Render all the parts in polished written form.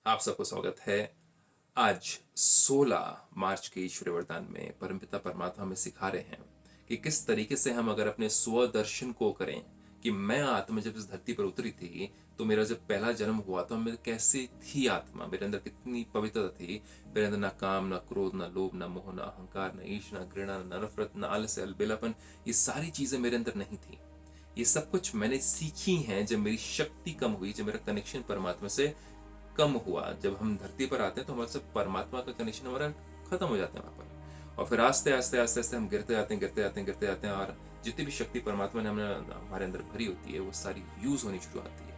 आप सबको स्वागत है। आज 16 मार्च के ईश्वरीय वरदान में परमपिता परमात्मा हमें सिखा रहे हैं कि किस तरीके से हम अगर अपने स्वदर्शन को करें कि मैं आत्मा जब इस धरती पर उतरी थी तो मेरा जब पहला जन्म हुआ तो मेरे कैसी थी आत्मा, मेरे अंदर कितनी पवित्रता थी। मेरे अंदर ना काम, ना क्रोध, ना लोभ, ना मोह, ना अहंकार, ना ईर्ष्या, ना घृणा, ना नफरत, ना आलस्य, अलबेलापन, ये सारी चीजें मेरे अंदर नहीं थी। ये सब कुछ मैंने सीखी हैं जब मेरी शक्ति कम हुई, जब मेरा कनेक्शन परमात्मा से कम हुआ। जब हम धरती पर आते हैं तो हमारे से परमात्मा का कनेक्शन हमारा खत्म हो जाता है वहां पर, और फिर आस्ते आस्ते आस्ते आस्ते हम गिरते जाते हैं, गिरते जाते हैं, गिरते जाते हैं, और जितनी भी शक्ति परमात्मा ने हमारे अंदर भरी होती है वो सारी यूज होनी शुरू होती है।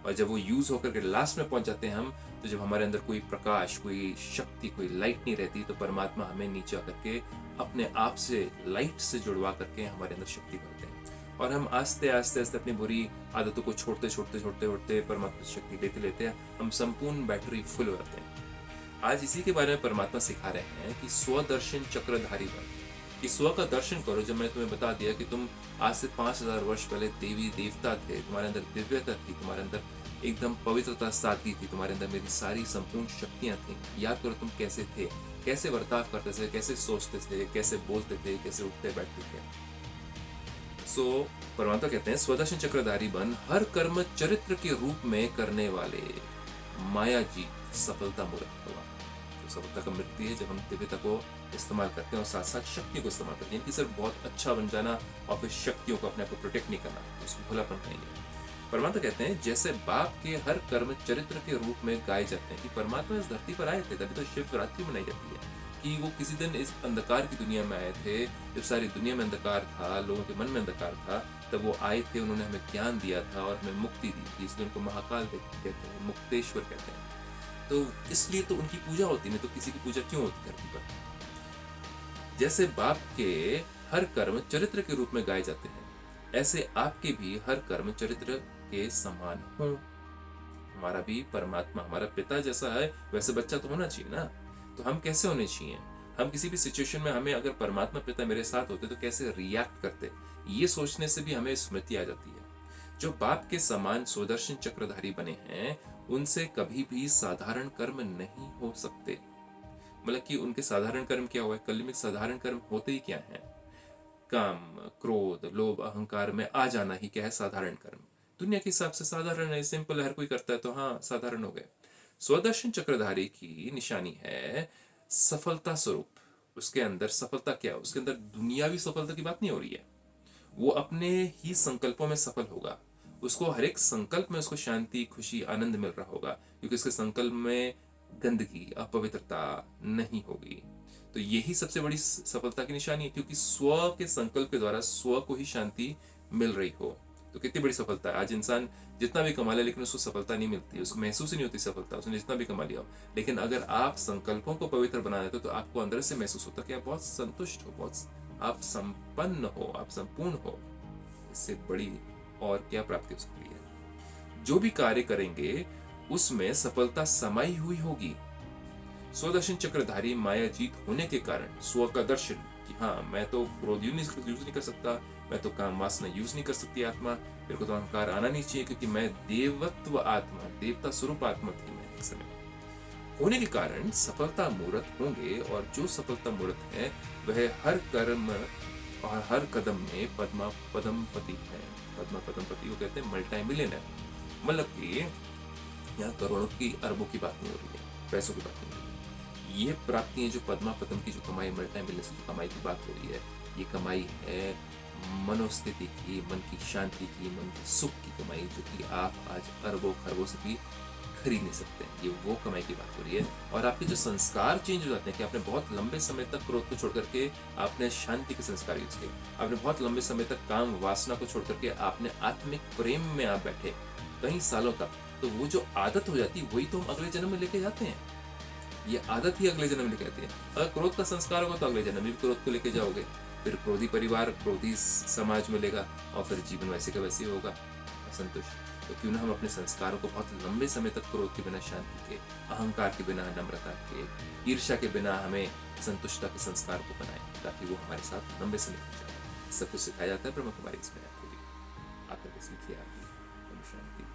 और जब वो यूज होकर के लास्ट में पहुंच जाते हैं हम, तो जब हमारे अंदर कोई प्रकाश, कोई शक्ति, कोई लाइट नहीं रहती, तो परमात्मा हमें नीचे आकर के अपने आप से लाइट से जुड़वा करके हमारे अंदर शक्ति भरते हैं, और हम आस्ते आस्ते आस्ते अपनी बुरी आदतों को छोड़ते छोड़ते छोड़ते छोड़ते परमात्मा की शक्ति लेते लेते हम संपूर्ण बैटरी फुल हो जाते हैं। आज इसी के बारे में परमात्मा सिखा रहे हैं कि स्वदर्शन चक्रधारी बन, कि स्व का दर्शन करो। जब मैं तुम्हें बता दिया कि तुम आज से 5000 वर्ष पहले देवी देवता थे, तुम्हारे अंदर दिव्यता थी, तुम्हारे अंदर एकदम पवित्रता, सादगी थी, तुम्हारे अंदर मेरी सारी संपूर्ण शक्तियां थी। याद करो तुम कैसे थे, कैसे बर्ताव करते थे, कैसे सोचते थे, कैसे बोलते थे, कैसे उठते बैठते थे। सो परमात्मा कहते हैं स्वदर्शन चक्रधारी बन, हर कर्म चरित्र के रूप में करने वाले, माया जीत सफलता मूर्त हुआ। तो सफलता का मृत्यु है जब हम दिव्यता को इस्तेमाल करते हैं और साथ साथ शक्तियों को इस्तेमाल करते हैं, कि सिर्फ बहुत अच्छा बन जाना और फिर शक्तियों को अपने आप को प्रोटेक्ट नहीं करना, तो उसको भोलापन कहेंगे। परमात्मा कहते हैं जैसे बाप के हर कर्म चरित्र के रूप में गाए जाते हैं, कि परमात्मा इस धरती पर आए थे, तभी तो शिवरात्रि मनाई जाती है, कि वो किसी दिन इस अंधकार की दुनिया में आए थे, जब सारी दुनिया में अंधकार था, लोगों के मन में अंधकार था, तब वो आए थे, उन्होंने हमें ज्ञान दिया था और हमें मुक्ति दी थी, इसलिए उनको महाकाल कहते हैं, मुक्तेश्वर कहते हैं। तो इसलिए तो उनकी पूजा होती, नहीं तो किसी की पूजा क्यों होती धरती पर। जैसे बाप के हर कर्म चरित्र के रूप में गाए जाते हैं, ऐसे आपके भी हर कर्म चरित्र के समान हो। हमारा भी परमात्मा हमारा पिता जैसा है, वैसे बच्चा तो होना चाहिए ना। तो हम कैसे होने चाहिए, हम किसी भी सिचुएशन में हमें अगर परमात्मा पिता मेरे साथ होते तो कैसे रिएक्ट करते, ये सोचने से भी हमें स्मृति आ जाती है। जो बाप के समान स्वदर्शन चक्रधारी बने हैं, उनसे कभी भी साधारण कर्म नहीं हो सकते। मतलब कि उनके साधारण कर्म क्या हुआ है, कल में साधारण कर्म होते ही क्या है, काम, क्रोध, लोभ, अहंकार में आ जाना ही क्या है, साधारण कर्म। दुनिया के हिसाब से साधारण है, सिंपल, हर कोई करता है, तो हाँ साधारण हो गए। स्वदर्शन चक्रधारी की निशानी है सफलता स्वरूप। उसके अंदर सफलता क्या है, उसके अंदर दुनियावी सफलता की बात नहीं हो रही है, वो अपने ही संकल्पों में सफल होगा। उसको हर एक संकल्प में उसको शांति, खुशी, आनंद मिल रहा होगा, क्योंकि उसके संकल्प में गंदगी, अपवित्रता नहीं होगी। तो यही सबसे बड़ी सफलता की निशानी है, क्योंकि स्व के संकल्प के द्वारा स्व को ही शांति मिल रही हो। तो कितनी बड़ी सफलता है। आज इंसान जितना भी कमा ले लेकिन उसको सफलता नहीं मिलती, उसको महसूस ही नहीं होती सफलता, उसने जितना भी कमा लिया हो। लेकिन अगर आप संकल्पों को पवित्र बना देते हो तो आपको अंदर से महसूस होता है कि आप बहुत संतुष्ट हो, बहुत आप संपन्न हो, आप संपूर्ण हो। इससे बड़ी और क्या प्राप्ति हो सकती है। जो भी कार्य करेंगे उसमें सफलता समाई हुई होगी। स्वदर्शन चक्रधारी माया जीत होने के कारण स्व का दर्शन, कि हाँ मैं तो क्रोध यूज नहीं कर सकता, मैं तो काम वासना यूज नहीं कर सकती आत्मा, मेरे को तो अहंकार आना नहीं चाहिए, क्योंकि मैं देवत्व आत्मा, देवता स्वरूप आत्मा थी मैं एक समय, होने के कारण सफलता मूर्त होंगे। और जो सफलता मूर्त है वह हर कर्म और हर कदम में पद्मा पदम पति है। पद्मा पदम पति को कहते हैं मल्टी मिलियनर। मतलब कि यहाँ करोड़ों की, अरबों की बात नहीं हो रही है, पैसों की बात नहीं हो रही है। ये प्राप्तियां जो पद्मा पदम की जो कमाई, मल्टी मिलियन की जो कमाई की बात हो रही है, ये कमाई है मनोस्थिति की, मन की शांति की, मन के सुख की कमाई, जो कि आप आज अरबों खरबों से भी खरीद नहीं सकते। ये वो कमाई की बात हो रही है। और आपके जो संस्कार चेंज हो जाते हैं, कि आपने बहुत लंबे समय तक क्रोध को छोड़ करके आपने शांति के संस्कार यूज किए, आपने बहुत लंबे समय तक काम वासना को छोड़ करके आपने आत्मिक प्रेम में आप बैठे कई सालों तक, तो वो जो आदत हो जाती है वही तो हम अगले जन्म में लेके जाते हैं। ये आदत ही अगले जन्म में लेके आती है। अगर क्रोध का संस्कार होगा तो अगले जन्म में भी क्रोध को लेके जाओगे, फिर क्रोधी परिवार, क्रोधी समाज मिलेगा, और फिर जीवन वैसे का वैसे ही होगा, असंतुष्ट। तो क्यों ना हम अपने संस्कारों को बहुत लंबे समय तक क्रोध के बिना शांति के, अहंकार के बिना नम्रता के, ईर्ष्या के बिना हमें संतुष्टता के संस्कार को बनाए, ताकि वो हमारे साथ लंबे समय तक जाए। सब कुछ सिखाया जाता है ब्रह्म कुमारी इसमें आपको भी आकर के सीखिए। आप शांति।